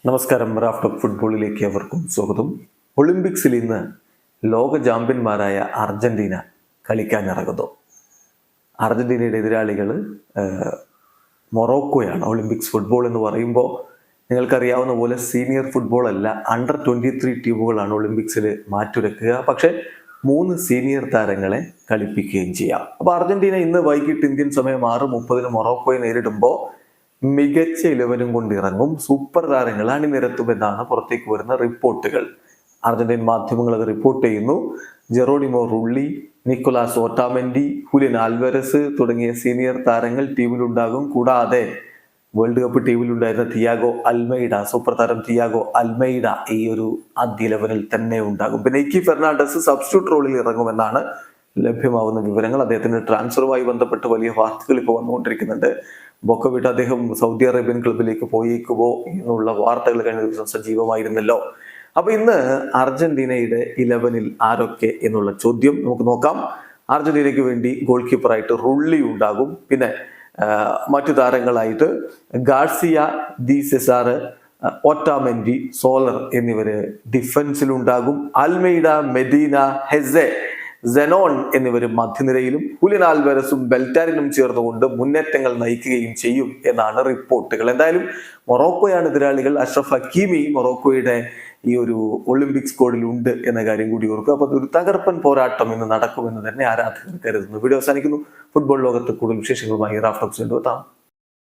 നമസ്കാരം. Raft of ഫുട്ബോളിലേക്ക് അവർക്കും സ്വാഗതം. ഒളിമ്പിക്സിൽ ഇന്ന് ലോക ചാമ്പ്യന്മാരായ അർജന്റീന കളിക്കാനിറങ്ങുന്നു. അർജന്റീനയുടെ എതിരാളികൾ മൊറോക്കോയാണ്. ഒളിമ്പിക്സ് ഫുട്ബോൾ എന്ന് പറയുമ്പോൾ നിങ്ങൾക്കറിയാവുന്ന പോലെ സീനിയർ ഫുട്ബോൾ അല്ല, അണ്ടർ 23 ടീമുകളാണ് ഒളിമ്പിക്സിൽ മാറ്റുരക്കുക. പക്ഷേ 3 സീനിയർ താരങ്ങളെ കളിപ്പിക്കുകയും ചെയ്യാം. അപ്പോൾ അർജന്റീന ഇന്ന് വൈകിട്ട് ഇന്ത്യൻ സമയം 6:30 മൊറോക്കോയെ നേരിടുമ്പോൾ മികച്ച 11 കൊണ്ടിറങ്ങും. സൂപ്പർ താരങ്ങൾ അണിനിരത്തുമെന്നാണ് പുറത്തേക്ക് വരുന്ന റിപ്പോർട്ടുകൾ. അർജന്റീൻ മാധ്യമങ്ങൾ അത് റിപ്പോർട്ട് ചെയ്യുന്നു. Geronimo Rulli, Nicolas Otamendi, Julian Alvarez തുടങ്ങിയ സീനിയർ താരങ്ങൾ ടീമിലുണ്ടാകും. കൂടാതെ വേൾഡ് കപ്പ് ടീമിലുണ്ടായിരുന്ന തിയാഗോ അൽമൈഡ, സൂപ്പർ താരം തിയാഗോ അൽമൈഡ ഈ ഒരു ആദ്യ 11-ൽ തന്നെ ഉണ്ടാകും. പിന്നെ ഇക്കി ഫെർണാണ്ടസ് സബ്സ്റ്റിറ്റ്യൂട്ട് റോളിൽ ഇറങ്ങുമെന്നാണ് ലഭ്യമാവുന്ന വിവരങ്ങൾ. അദ്ദേഹത്തിന്റെ ട്രാൻസ്ഫറുമായി ബന്ധപ്പെട്ട് വലിയ വാർത്തകൾ ഇപ്പോൾ വന്നുകൊണ്ടിരിക്കുന്നുണ്ട്. ബൊക്ക വിട്ട് അദ്ദേഹം സൗദി അറേബ്യൻ ക്ലബിലേക്ക് പോയേക്കുമോ എന്നുള്ള വാർത്തകൾ കഴിഞ്ഞ ദിവസം സജീവമായിരുന്നല്ലോ. അപ്പൊ ഇന്ന് അർജന്റീനയുടെ 11-ൽ ആരൊക്കെ എന്നുള്ള ചോദ്യം നമുക്ക് നോക്കാം. അർജന്റീനയ്ക്ക് വേണ്ടി ഗോൾ കീപ്പറായിട്ട് റുള്ളി ഉണ്ടാകും. പിന്നെ മറ്റു താരങ്ങളായിട്ട് ഗാർസിയ, ദി സെസാർ, ഓട്ടാമെൻഡി, സോളർ എന്നിവര് ഡിഫൻസിലുണ്ടാകും. അൽമൈഡ, മെഡീന, ഹെസെ, സെനോൺ എന്നിവരും മധ്യനിരയിലും ഹുലിയൻ ആൽവരസും ബെൽറ്റാരിനും ചേർന്നുകൊണ്ട് മുന്നേറ്റങ്ങൾ നയിക്കുകയും ചെയ്യും എന്നാണ് റിപ്പോർട്ടുകൾ. എന്തായാലും മൊറോക്കോയാണ് എതിരാളികൾ. അഷ്റഫ് ഹക്കീമി മൊറോക്കോയുടെ ഈ ഒരു ഒളിമ്പിക് സ്ക്വാഡിൽ ഉണ്ട് എന്ന കാര്യം കൂടി ഓർക്കുക. അപ്പോൾ ഒരു തകർപ്പൻ പോരാട്ടം ഇന്ന് നടക്കുമെന്ന് തന്നെ ആരാധകർ കരുതുന്നു. വീഡിയോ അവസാനിക്കുന്നു. ഫുട്ബോൾ ലോകത്ത് കൂടുതൽ വിശേഷങ്ങളുമായി റാഫ്റ്റ് ഓഫ് എത്താം.